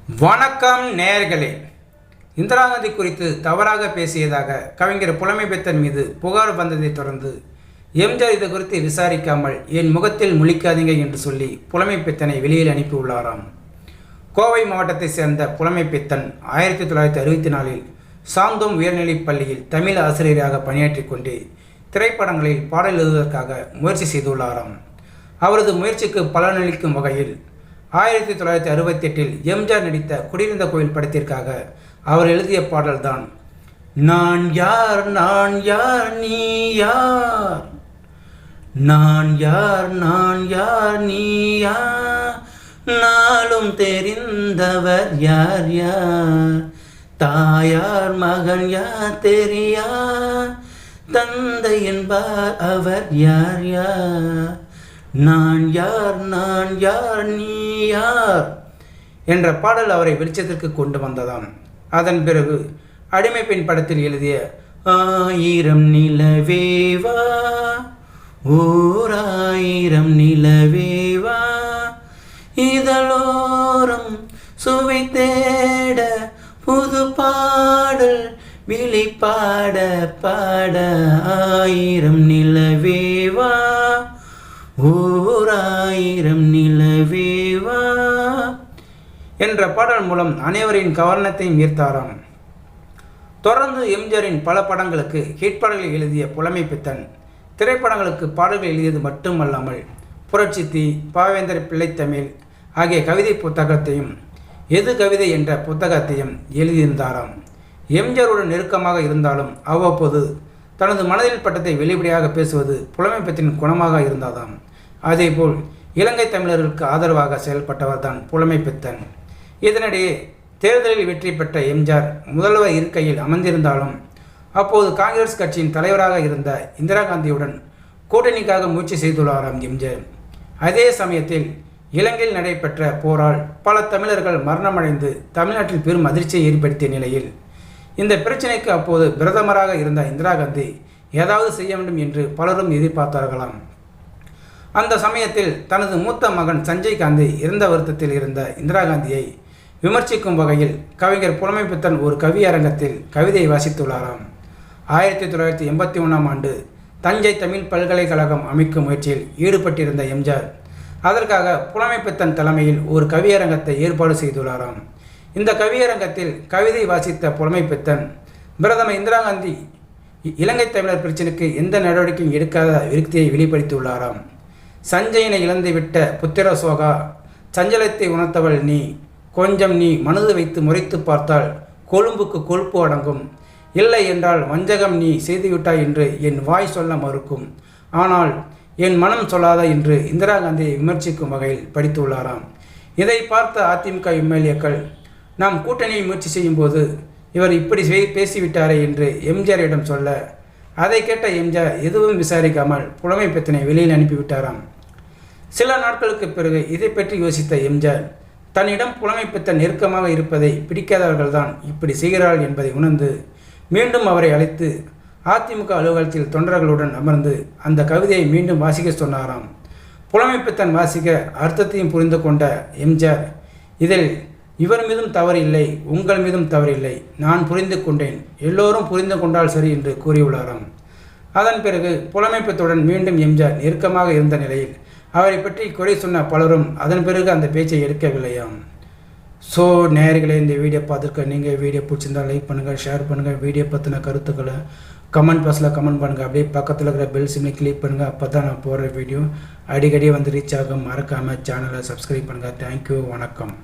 வணக்கம் நேயர்களே. இந்திரா காந்தி குறித்து தவறாக பேசியதாக கவிஞர் புலமைப்பித்தன் மீது புகார் வந்ததை தொடர்ந்து எம்ஜிஆர் இது குறித்து விசாரிக்காமல் என் முகத்தில் முழிக்காதீங்க என்று சொல்லி புலமைப்பித்தனை வெளியில் அனுப்பியுள்ளாராம். கோவை மாவட்டத்தை சேர்ந்த புலமைப்பித்தன் 1964 சாந்தோம் உயர்நிலைப் பள்ளியில் தமிழ் ஆசிரியராக பணியாற்றி கொண்டு திரைப்படங்களில் பாடல் எழுதுவதற்காக முயற்சி செய்துள்ளாராம். அவரது முயற்சிக்கு பலனளிக்கும் வகையில் 1968 எம்ஜிஆர் நடித்த குடியிருந்த கோயில் படத்திற்காக அவர் எழுதிய பாடல்தான் நான் யார் நான் யார் நீ யார், நான் யார் நான் யார் நீ யார், நாளும் தெரிந்தவர் யார் யார், தாயார் மகன் யார் தெரியா, தந்தை என்பார் அவர் யார் யார், நான் யார் நீ யார் என்ற பாடல் அவரை வெளிச்சத்திற்கு கொண்டு வந்ததாம். அதன் பிறகு அடிமை பெண் படத்தில் எழுதிய ஆயிரம் நிலவேவா ஓர் ஆயிரம் நிலவேவா இதழோரம் சுவை தேட புது பாடல் விழிப்பாட பாட ஆயிரம் நிலவேவா ஓர் ஆயிரம் நிலவேவா என்ற பாடல் மூலம் அனைவரின் கவனத்தையும் ஈர்த்தாராம். தொடர்ந்து எம்ஜிஆரின் பல படங்களுக்கு ஹிட் பாடல்களை எழுதிய புலமைப்பித்தன் திரைப்படங்களுக்கு பாடல்கள் எழுதியது மட்டுமல்லாமல் புரட்சித்தி, பாவேந்தர் பிள்ளைத்தமிழ் ஆகிய கவிதை புத்தகத்தையும் எது கவிதை என்ற புத்தகத்தையும் எழுதியிருந்தாராம். எம்ஜிஆருடன் நெருக்கமாக இருந்தாலும் அவ்வப்போது தனது மனதில் பட்டதை வெளிப்படையாக பேசுவது புலமைப்பித்தனின் குணமாக இருந்ததாம். அதேபோல் இலங்கை தமிழர்களுக்கு ஆதரவாக செயல்பட்டவர் தான் புலமைப்பித்தன். இதனிடையே தேர்தலில் வெற்றி பெற்ற எம்ஜிஆர் முதல்வர் இருக்கையில் அமர்ந்திருந்தாலும் அப்போது காங்கிரஸ் கட்சியின் தலைவராக இருந்த இந்திரா காந்தியுடன் கூட்டணிக்காக முயற்சி செய்துள்ளாராம் எம்ஜிஆர். அதே சமயத்தில் இலங்கையில் நடைபெற்ற போரால் பல தமிழர்கள் மரணமடைந்து தமிழ்நாட்டில் பெரும் அதிர்ச்சியை ஏற்படுத்திய நிலையில் இந்த பிரச்சனைக்கு அப்போது பிரதமராக இருந்த இந்திரா காந்தி ஏதாவது செய்ய வேண்டும் என்று பலரும் எதிர்பார்த்தார்களாம். அந்த சமயத்தில் தனது மூத்த மகன் சஞ்சய் காந்தி இறந்த வருத்தத்தில் இருந்த இந்திரா காந்தியை விமர்சிக்கும் வகையில் கவிஞர் புலமைப்பித்தன் ஒரு கவியரங்கத்தில் கவிதையை வாசித்துள்ளாராம். 1981 ஆண்டு தஞ்சை தமிழ் பல்கலைக்கழகம் அமைக்கும் முயற்சியில் ஈடுபட்டிருந்த எம்ஜிஆர் அதற்காக புலமைப்பித்தன் தலைமையில் ஒரு கவியரங்கத்தை ஏற்பாடு செய்துள்ளாராம். இந்த கவியரங்கத்தில் கவிதை வாசித்த புலமைப்பித்தன் பிரதமர் இந்திரா காந்தி இலங்கை தமிழர் பிரச்சினைக்கு எந்த நடவடிக்கையும் எடுக்காத விருத்தியை வெளிப்படுத்தியுள்ளாராம். சஞ்சயனை இழந்துவிட்ட புத்திர சோகா, சஞ்சலத்தை உணர்த்தவள் நீ, கொஞ்சம் நீ மனது வைத்து முறைத்து பார்த்தால் கொழும்புக்கு கொழுப்பு அடங்கும், இல்லை என்றால் வஞ்சகம் நீ செய்துவிட்டாய் என்று என் வாய் சொல்ல மறுக்கும், ஆனால் என் மனம் சொல்லாத என்று இந்திரா காந்தியை விமர்சிக்கும் வகையில் படித்துள்ளாராம். இதை பார்த்த அதிமுக எம்எல்ஏக்கள் நாம் கூட்டணியை முயற்சி செய்யும் போது இவர் இப்படி பேசிவிட்டாரே என்று எம்ஜிஆரிடம் சொல்ல, அதை கேட்ட எம்ஜிஆர் எதுவும் விசாரிக்காமல் புலமைப்பித்தனை வெளியில் அனுப்பிவிட்டாராம். சில நாட்களுக்கு பிறகு இதை பற்றி யோசித்த எம்ஜிஆர் தன்னிடம் புலமைப்பித்தன் நெருக்கமாக இருப்பதை பிடிக்காதவர்கள்தான் இப்படி செய்கிறார்கள் என்பதை உணர்ந்து மீண்டும் அவரை அழைத்து அதிமுக அலுவலகத்தில் தொண்டர்களுடன் அமர்ந்து அந்த கவிதையை மீண்டும் வாசிக்க சொன்னாராம். புலமைப்பித்தன் வாசிக்க அர்த்தத்தையும் புரிந்து கொண்ட எம்ஜிஆர் இதில் இவர் மீதும் தவறில்லை, உங்கள் மீதும் தவறில்லை, நான் புரிந்து கொண்டேன், எல்லோரும் புரிந்து கொண்டால் சரி என்று கூறியுள்ளாராம். அதன் பிறகு புலமைப்பித்தனுடன் மீண்டும் எம்ஜிஆர் நெருக்கமாக இருந்த நிலையில் அவரை பற்றி குறை சொன்ன பலரும் அதன் பிறகு அந்த பேச்சை எடுக்கவில்லையாம். ஸோ நேயர்களே, இந்த வீடியோ பார்த்துருக்க நீங்கள் வீடியோ பிடிச்சிருந்தால் லைக் பண்ணுங்கள், ஷேர் பண்ணுங்கள், வீடியோ பற்றின கருத்துக்களை கமெண்ட் பாக்ஸில் கமெண்ட் பண்ணுங்கள். அப்படியே பக்கத்தில் இருக்கிற பெல் சிம்மை கிளிக் பண்ணுங்கள். அப்போ தான் நான் போடுற வீடியோ அடிக்கடி வந்து ரீச் ஆகும். மறக்காமல் சேனலை சப்ஸ்கிரைப் பண்ணுங்கள். தேங்க்யூ, வணக்கம்.